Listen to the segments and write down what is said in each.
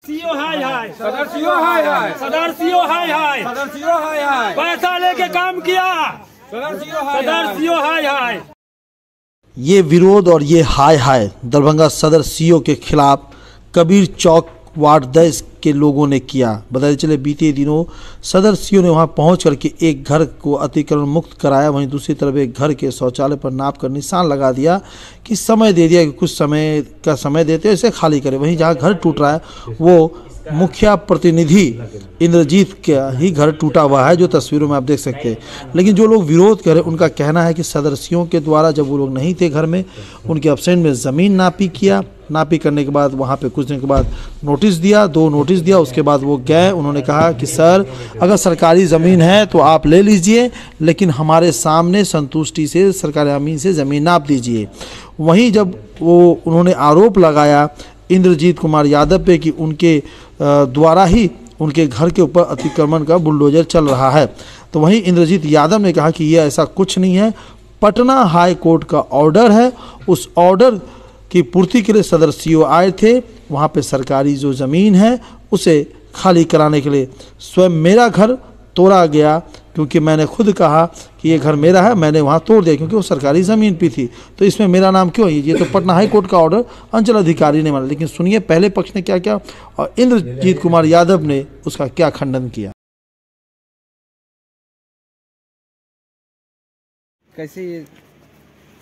CO हाय हाय, सदस्यों हाय हाय, सदस्यों हाय हाय, सदस्यों हाय हाय, पैसा लेके काम किया, सदस्यों हाय सदस्यों हाय हाय। ये विरोध और ये हाय हाय दरभंगा सदर सीओ के खिलाफ कबीर चौक वार्ड 10 के लोगों ने किया। बताते चले बीते दिनों सदर सीओ ने वहां पहुंच करके एक घर को अतिक्रमण मुक्त कराया, वहीं दूसरी तरफ एक घर के शौचालय पर नाप कर निशान लगा दिया कि समय दे दिया कि कुछ समय का समय देते इसे खाली करें। वहीं जहां घर टूट रहा है वो मुखिया प्रतिनिधि इंद्रजीत का ही घर टूटा हुआ है, जो तस्वीरों में आप देख सकते हैं। लेकिन जो लोग विरोध करें उनका कहना है कि सदस्यों के द्वारा जब वो लोग नहीं थे घर में, उनके एब्सेंट में ज़मीन नापी किया, नापी करने के बाद वहाँ पे कुछ दिन के बाद नोटिस दिया, 2 नोटिस दिया। उसके बाद वो गए, उन्होंने कहा कि सर अगर सरकारी ज़मीन है तो आप ले लीजिए, लेकिन हमारे सामने संतुष्टि से सरकारी ज़मीन से ज़मीन नाप दीजिए। वहीं जब वो उन्होंने आरोप लगाया इंद्रजीत कुमार यादव पे कि उनके द्वारा ही उनके घर के ऊपर अतिक्रमण का बुलडोजर चल रहा है, तो वहीं इंद्रजीत यादव ने कहा कि ये ऐसा कुछ नहीं है, पटना हाई कोर्ट का ऑर्डर है, उस ऑर्डर की पूर्ति के लिए सदर सीओ आए थे। वहाँ पे सरकारी जो ज़मीन है उसे खाली कराने के लिए स्वयं मेरा घर तोड़ा गया, क्योंकि मैंने खुद कहा कि ये घर मेरा है, मैंने वहाँ तोड़ दिया क्योंकि वो सरकारी ज़मीन पे थी, तो इसमें मेरा नाम क्यों है? ये तो पटना हाई कोर्ट का ऑर्डर अंचल अधिकारी ने माना। लेकिन सुनिए पहले पक्ष ने क्या क्या और इंद्रजीत कुमार यादव ने उसका क्या खंडन किया। कैसे ये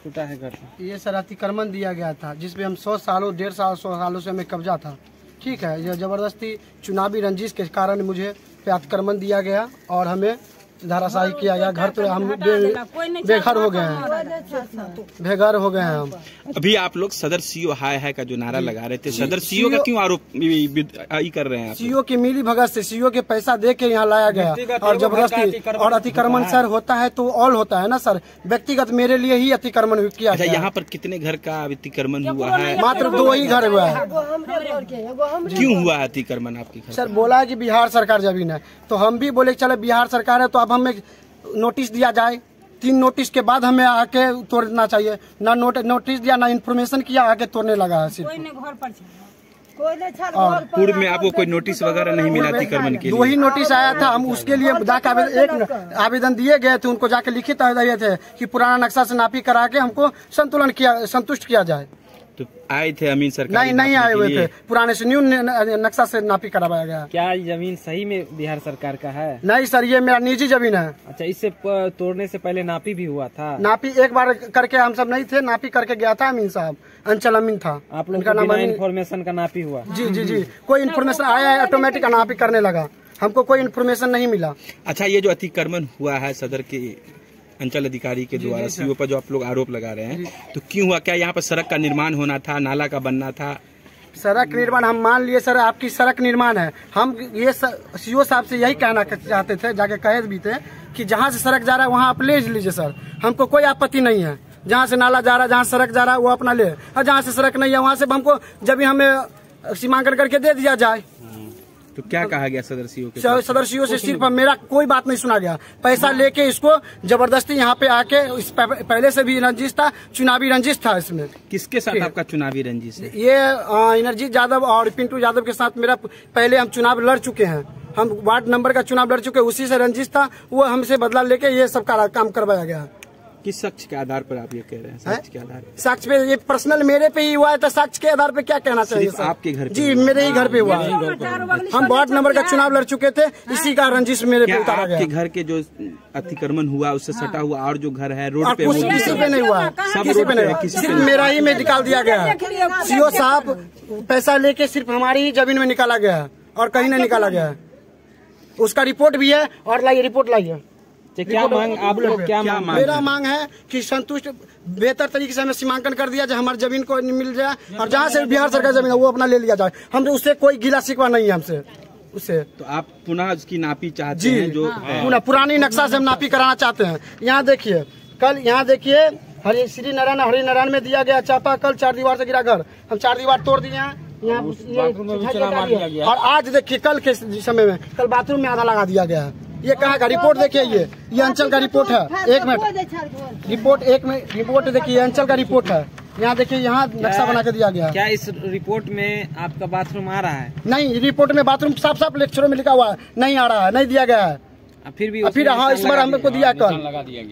टूटा है घर? ये सर अतिक्रमण दिया गया था जिसपे हम 100 सालों 150 सालों से हमें कब्जा था। ठीक है, यह जबरदस्ती चुनावी रंजिश के कारण मुझे पे अतिक्रमण दिया गया और हमें धाराशाही किया गया। घर पे हम बेघर हो गए हैं, बेघर हो गए हैं हम। अभी आप लोग सदर सीओ हाय हाय का जो नारा लगा रहे थे, सदर सीओ का क्यों आरोप कर रहे हैं? सीओ की मिली भगत से, सीओ के पैसा दे के यहाँ लाया गया और जबरदस्ती। और अतिक्रमण सर होता है तो ऑल होता है ना सर, व्यक्तिगत मेरे लिए ही अतिक्रमण किया गया। यहाँ पर कितने घर का अतिक्रमण हुआ है? मात्र 2 ही घर हुआ है। क्यों हुआ है अतिक्रमण आपके घर? सर बोला है कि बिहार सरकार जमीन है, तो हम भी बोले चले बिहार सरकार है तो अब हमें नोटिस दिया जाए। 3 नोटिस के बाद हमें आके तोड़ना चाहिए, ना नोटिस दिया ना इन्फॉर्मेशन किया, आके तोड़ने लगा है सिर्फ। पूर्व में आपको कोई नोटिस वगैरह नहीं मिला अतिक्रमण के लिए? 2 ही नोटिस आया था, हम उसके लिए जाकर एक आवेदन दिए गए थे, उनको जाके लिखित दिए थे कि पुराना नक्शा से नापी करा के हमको संतुष्ट किया जाए। तो आए थे अमीन सरकार? नहीं आए हुए थे, पुराने से न्यू नक्शा से नापी करवाया गया। क्या जमीन सही में बिहार सरकार का है? नहीं सर, ये मेरा निजी जमीन है। अच्छा, इससे तोड़ने से पहले नापी भी हुआ था? नापी एक बार करके हम सब नहीं थे, नापी करके गया था अमीन साहब, अंचल अमीन था। आप लोग का नाम? इन्फॉर्मेशन का नापी हुआ? जी, कोई इन्फॉर्मेशन आया है ऑटोमेटिक नापी करने लगा, हमको कोई इन्फॉर्मेशन नहीं मिला। अच्छा, ये जो अतिक्रमण हुआ है सदर के अंचल अधिकारी के द्वारा सीओ पर जो आप लोग आरोप लगा रहे हैं, तो क्यों हुआ? क्या यहाँ पर सड़क का निर्माण होना था, नाला का बनना था? सड़क निर्माण हम मान लिए सर, आपकी सड़क निर्माण है। हम ये सीओ साहब से यही कहना चाहते थे, जाके कहे भी थे कि जहाँ से सड़क जा रहा है वहाँ आप ले लीजिए सर, हमको कोई आपत्ति नहीं है। जहाँ से नाला जा रहा है, जहाँ सड़क जा रहा है वो अपना ले, और जहाँ से सड़क नहीं है वहाँ से हमको जब हमें सीमांकन करके दे दिया जाए। तो क्या कहा गया सदर सीओ के? सदर सीओ से सिर्फ मेरा कोई बात नहीं सुना गया, पैसा लेके इसको जबरदस्ती यहाँ पे आके, पहले से भी रंजिश था, चुनावी रंजिश था इसमें। किसके साथ आपका चुनावी रंजिश है? ये इंद्रजीत यादव और पिंटू यादव के साथ मेरा पहले हम चुनाव लड़ चुके हैं, हम वार्ड नंबर का चुनाव लड़ चुके, उसी से रंजिश था, वो हमसे बदला लेके ये सब काम करवाया गया। किस साक्ष्य के आधार पर आप ये कह रहे हैं? साक्ष्य के आधार पर? साक्ष्य पे ये पर्सनल मेरे पे ही हुआ है, तो साक्ष्य के आधार पे क्या कहना चाहिए सर? आपके घर पे? जी, मेरे ही घर पे हुआ है। हम वार्ड नंबर का चुनाव लड़ चुके थे, इसी का रंजिश मेरे पे उतारा गया। आपके घर के जो अतिक्रमण हुआ उससे सटा हुआ और जो घर है रोड पे, किसी पे नहीं हुआ है, किसी पे नहीं, सिर्फ मेरा ही में निकाल दिया गया है। सीओ साहब पैसा लेके सिर्फ हमारी ही जमीन में निकाला गया है और कहीं नहीं निकाला गया है। उसका रिपोर्ट भी है, और लाइए रिपोर्ट लाइए। क्या मांग आप लोग? क्या मांग? मेरा मांग है कि संतुष्ट बेहतर तरीके से हमें सीमांकन कर दिया जाए, हमारी जमीन को मिल जाए, और जहाँ से बिहार सरकार जमीन है वो अपना ले लिया जाए। हम उससे कोई गिला शिकवा नहीं है हमसे उससे। तो आप पुनः उसकी नापी चाहते हैं? जो पुरानी नक्शा से हम नापी कराना चाहते हैं। यहाँ देखिए, कल यहाँ देखिए श्री नारायण में दिया गया चापा, कल 4 दीवार से गिरा घर, हम 4 दीवार तोड़ दिए हैं। और आज देखिए कल के समय में, कल बाथरूम में आधा लगा दिया गया है। ये कहाँ का रिपोर्ट देखिए, ये अंचल का रिपोर्ट है। 1 मिनट, रिपोर्ट देखिए, अंचल का रिपोर्ट है। यहाँ देखिए, यहाँ नक्शा बना के दिया गया है। क्या इस रिपोर्ट में आपका बाथरूम आ रहा है? नहीं, रिपोर्ट में बाथरूम साफ साफ लेक्चरों में लिखा हुआ है, नहीं आ रहा है, नहीं दिया गया है। फिर हाँ, इस बार हमको दिया कल।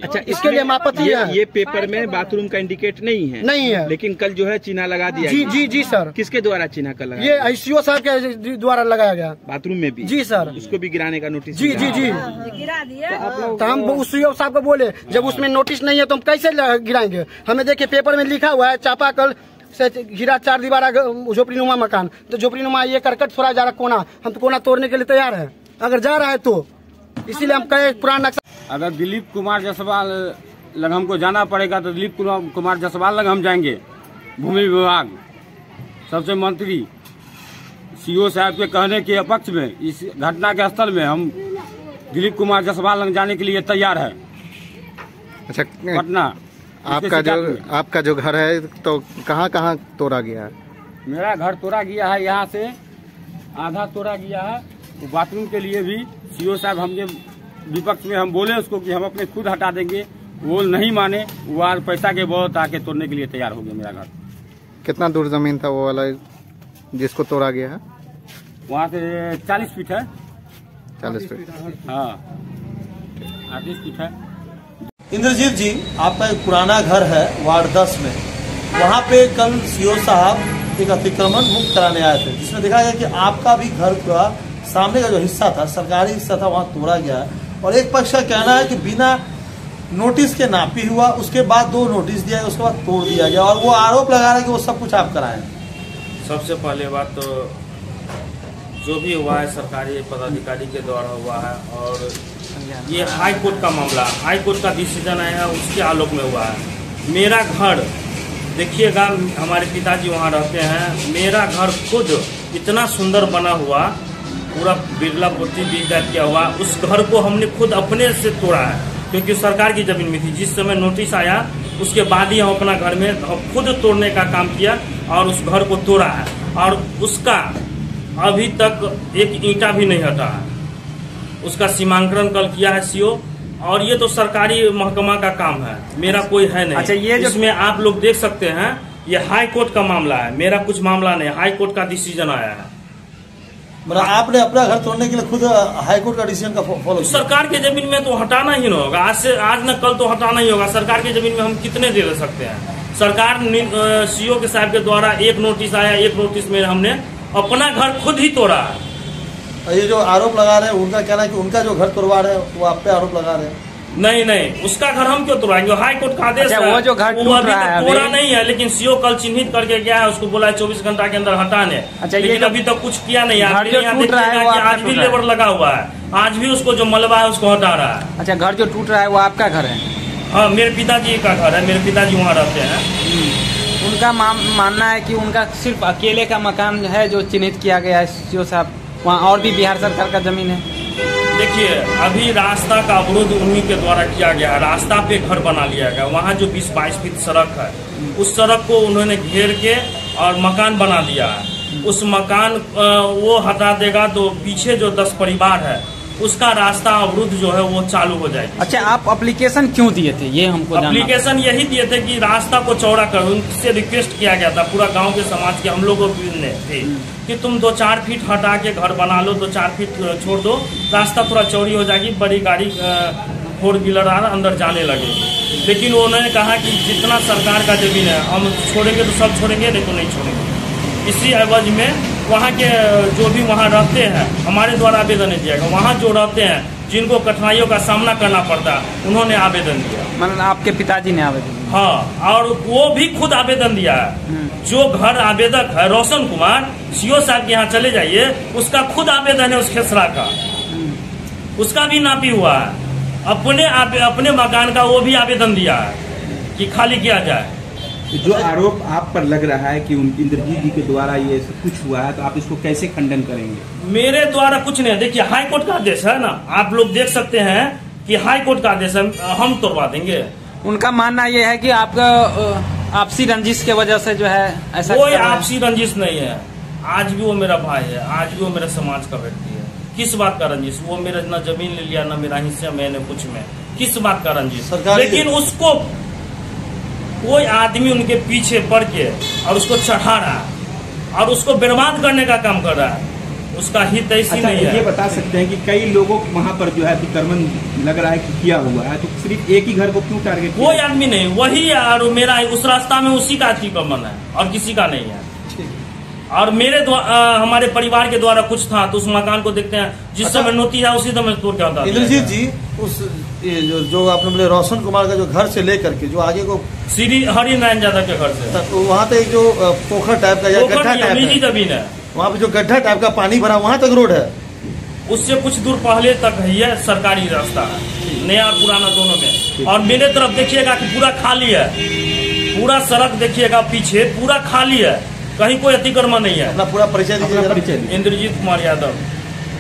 अच्छा, इसके लिए हम आपत्ति है। ये पेपर में बाथरूम का इंडिकेट नहीं है? नहीं है, लेकिन कल जो है चिन्ह लगा दिया। जी जी जी सर। किसके द्वारा चिन्ह कल लगा? ये ICO साहब के द्वारा लगाया गया बाथरूम में भी। जी सर। उसको भी गिराने का नोटिस? जी जी जी। तो हम उस CO साहब को बोले, जब उसमें नोटिस नहीं है तो हम कैसे गिराएंगे? हमें देखिए पेपर में लिखा हुआ है चापाकल से गिरा 4 दीवारा झोपड़ी नुमा मकान। तो झोपड़ी नुमा ये करकट छोड़ा जा रहा कोना, हम तो कोना तोड़ने के लिए तैयार है अगर जा रहा है तो। इसीलिए हम कहे पुराना नक्शा। अगर दिलीप कुमार जायसवाल लग हमको जाना पड़ेगा तो दिलीप कुमार जायसवाल लग हम जाएंगे। भूमि विभाग सबसे मंत्री CO साहब के कहने के पक्ष में इस घटना के स्थल में हम दिलीप कुमार जायसवाल लग जाने के लिए तैयार है। अच्छा, पटना आपका जो घर है तो कहाँ कहाँ तोड़ा गया है? मेरा घर तोड़ा गया है, यहाँ से आधा तोड़ा गया है। तो बाथरूम के लिए भी CO साहब हमने विपक्ष में हम बोले उसको कि हम अपने खुद हटा देंगे, वो नहीं माने। वो आज पैसा के बहुत आके तोड़ने के लिए तैयार हो गया मेरा घर। कितना दूर जमीन था वो वाला जिसको तोड़ा गया है? वहाँ से 40 फीट है। 40 फीट? हाँ, 38 फीट है। इंद्रजीत जी, आपका एक पुराना घर है वार्ड 10 में, वहाँ पे कल CO साहब एक अतिक्रमण मुक्त कराने आए थे, जिसमें देखा गया कि आपका भी घर का सामने का जो हिस्सा था, सरकारी हिस्सा था, वहाँ तोड़ा गया है। और एक पक्ष का कहना है कि बिना नोटिस के नापी हुआ, उसके बाद 2 नोटिस दिया गया, उसके बाद तोड़ दिया गया, और वो आरोप लगा रहे हैं कि वो सब कुछ आप कराएं। सबसे पहले बात तो जो भी हुआ है सरकारी पदाधिकारी के द्वारा हुआ है, और ये हाई कोर्ट का मामला, हाई कोर्ट का डिसीजन आया है, उसके आलोक में हुआ है। मेरा घर देखिएगा, हमारे पिताजी वहाँ रहते हैं। मेरा घर खुद इतना सुंदर बना हुआ, पूरा बिरला पुट्टी बीजा किया हुआ, उस घर को हमने खुद अपने से तोड़ा है, क्योंकि सरकार की जमीन में थी। जिस समय नोटिस आया उसके बाद ही हम अपना घर में खुद तोड़ने का काम किया और उस घर को तोड़ा है, और उसका अभी तक एक ईंटा भी नहीं हटा है। उसका सीमांकन कल किया है CO, और ये तो सरकारी महकमा का काम है, मेरा कोई है नहीं। अच्छा, ये इसमें आप लोग देख सकते हैं, ये हाई कोर्ट का मामला है, मेरा कुछ मामला नहीं। हाई कोर्ट का डिसीजन आया है। मतलब आपने अपना घर तोड़ने के लिए खुद हाईकोर्ट का डिसीजन का फॉलो? सरकार के जमीन में तो हटाना ही ना होगा, आज न कल तो हटाना ही होगा। सरकार की जमीन में हम कितने दे सकते हैं? सरकार CO के साहब के द्वारा एक नोटिस आया, एक नोटिस में हमने अपना घर खुद ही तोड़ा है। ये जो आरोप लगा रहे हैं उनका कहना है कि उनका जो घर तोड़वा रहे हैं वो आप पे आरोप लगा रहे हैं। नहीं, उसका घर हम क्यों तोड़ाएंगे? हाई कोर्ट का आदेश है। वो जो घर वो अभी तक तोड़ा नहीं है, लेकिन CO कल चिन्हित करके गया है, उसको बोला है 24 घंटा के अंदर हटाने। अच्छा, लेकिन अभी तक कुछ किया नहीं है। घर जो टूट रहा है वो आज भी लेबर लगा हुआ है, आज भी उसको जो मलबा है उसको हटा रहा है। अच्छा, घर जो टूट रहा है वो आपका घर है? हाँ, मेरे पिताजी का घर है, मेरे पिताजी वहाँ रहते हैं। उनका मानना है कि उनका सिर्फ अकेले का मकान है जो चिन्हित किया गया है CO साहब, वहाँ और भी बिहार सरकार का जमीन है। देखिए, अभी रास्ता का अवरोध उन्हीं के द्वारा किया गया, रास्ता पे घर बना लिया गया। वहाँ जो 20-22 फीट सड़क है, उस सड़क को उन्होंने घेर के और मकान बना दिया है। उस मकान वो हटा देगा तो पीछे जो 10 परिवार है उसका रास्ता अवरुद्ध जो है वो चालू हो जाएगी। अच्छा, आप एप्लीकेशन क्यों दिए थे ये हमको जानना? एप्लीकेशन यही दिए थे कि रास्ता को चौड़ा कर, उनसे रिक्वेस्ट किया गया था, पूरा गांव के समाज के हम लोगों ने थे कि तुम 2-4 फीट हटा के घर बना लो, 2-4 फीट छोड़ दो, रास्ता थोड़ा चौड़ी हो जाएगी, बड़ी गाड़ी 4 व्हीलर अंदर जाने लगेगी। लेकिन उन्होंने कहा कि जितना सरकार का जमीन है हम छोड़ेंगे तो सब छोड़ेंगे, नहीं तो नहीं छोड़ेंगे। इसी एवज में वहाँ के जो भी वहाँ रहते हैं, हमारे द्वारा आवेदन दिया गया, वहाँ जो रहते हैं जिनको कठिनाइयों का सामना करना पड़ता है, उन्होंने आवेदन दिया। मतलब आपके पिताजी ने आवेदन दिया? हाँ, और वो भी खुद आवेदन दिया है। जो घर आवेदक है रोशन कुमार, CO साहब के यहाँ चले जाइए, उसका खुद आवेदन है उस खेसरा का, उसका भी नापी हुआ है। अपने मकान का वो भी आवेदन दिया है कि खाली किया जाए। जो आरोप आप पर लग रहा है कि इंद्रजीत जी के द्वारा ये सब कुछ हुआ है, तो आप इसको कैसे खंडन करेंगे? मेरे द्वारा कुछ नहीं। देखिए, हाई कोर्ट का आदेश है ना, आप लोग देख सकते हैं कि हाई कोर्ट का आदेश है, हम तोड़वा देंगे। उनका मानना ये है कि आपका आपसी रंजिश के वजह से जो है ऐसा। कोई आपसी रंजिश नहीं है। आज भी वो मेरा भाई है, आज भी वो मेरे समाज का व्यक्ति है। किस बात का रंजिश? वो मेरा न जमीन ले लिया, न मेरा हिस्सा, मैंने कुछ में किस बात का रंजिश? लेकिन उसको कोई आदमी उनके पीछे पड़ के और उसको चढ़ा रहा है और उसको बर्बाद करने का काम कर रहा है, उसका हित ऐसी नहीं है। ये बता सकते हैं कि कई लोगों वहाँ पर जो है अतिक्रमण लग रहा है कि किया हुआ है, तो सिर्फ एक ही घर को क्यों टारगेट? कोई आदमी नहीं, वही और मेरा उस रास्ता में उसी का अतिक्रमण है और किसी का नहीं है। और मेरे हमारे परिवार के द्वारा कुछ था तो उस मकान को देखते हैं, जिस समय नोटिस है उसी समय तोड़ के होता है। इंद्रजीत जी, उस जो आपने बोले रोशन कुमार का जो घर से लेकर के जो आगे को श्री हरि नारायण यादव के घर से तो वहाँ तक जो पोखर टाइप का या गड्ढा टाइप निजी जमीन है, वहाँ पे जो गड्ढा टाइप का पानी भरा वहाँ तक रोड है, उससे कुछ दूर पहले तक है, ये सरकारी रास्ता है, नया और पुराना दोनों में। और मेरे तरफ देखिएगा कि पूरा खाली है, पूरा सड़क देखिएगा पीछे पूरा खाली है, कहीं कोई अतिक्रमण नहीं है। अपना पूरा परिचय दीजिए। इंद्रजीत कुमार यादव।